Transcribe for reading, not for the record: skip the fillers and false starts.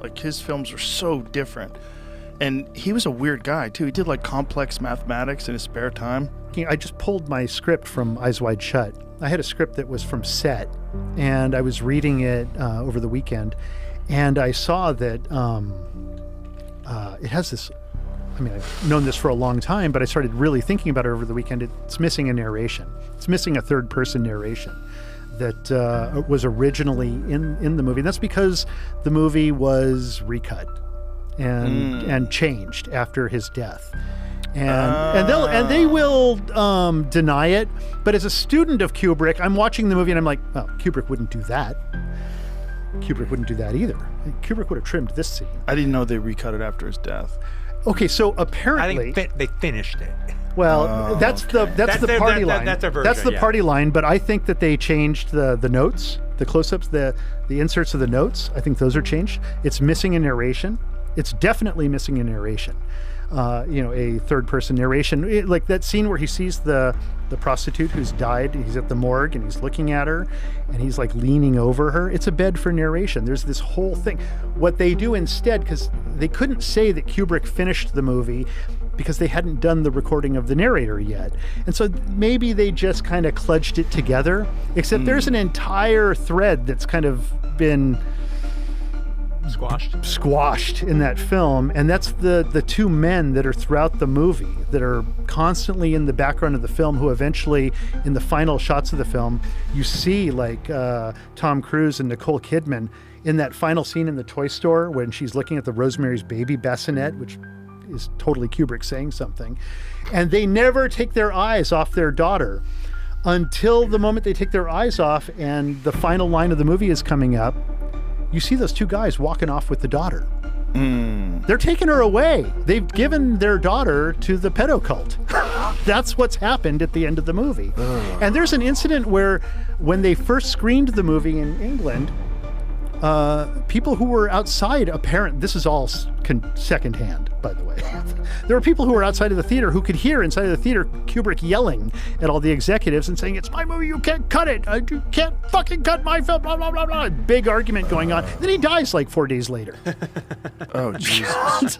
Like, his films are so different. And he was a weird guy, too. He did, like, complex mathematics in his spare time. I just pulled my script from Eyes Wide Shut. I had a script that was from set, and I was reading it over the weekend, and I saw that it has this, I mean, I've known this for a long time, but I started really thinking about it over the weekend. It's missing a narration. It's missing a third-person narration that was originally in the movie. And that's because the movie was recut and changed after his death. And they will deny it. But as a student of Kubrick, I'm watching the movie and I'm like, well, Kubrick wouldn't do that. Kubrick wouldn't do that either. Kubrick would have trimmed this scene. I didn't know they recut it after his death. Okay, so apparently, I think they finished it. Well, that's the party line. That's their version. That's the party line. But I think that they changed the notes, the close-ups, the inserts of the notes. I think those are changed. It's missing a narration. It's definitely missing a narration. A third-person narration, like that scene where he sees the prostitute who's died. He's at the morgue and he's looking at her, and he's like leaning over her. It's a bed for narration. There's this whole thing. What they do instead, because they couldn't say that Kubrick finished the movie because they hadn't done the recording of the narrator yet, and so maybe they just kind of kludged it together. Except there's an entire thread that's kind of been squashed in that film, and that's the two men that are throughout the movie that are constantly in the background of the film, who eventually in the final shots of the film you see, like Tom Cruise and Nicole Kidman in that final scene in the toy store when she's looking at the Rosemary's Baby bassinet, which is totally Kubrick saying something, and they never take their eyes off their daughter until the moment they take their eyes off and the final line of the movie is coming up. You see those two guys walking off with the daughter. They're taking her away. They've given their daughter to the pedo cult. That's what's happened at the end of the movie. And there's an incident where when they first screened the movie in England, people who were outside, this is all secondhand, by the way. There were people who were outside of the theater who could hear inside of the theater Kubrick yelling at all the executives and saying, "It's my movie, you can't cut it. You can't fucking cut my film, blah, blah, blah, blah." Big argument going on. Then he dies like 4 days later. Oh, Jesus.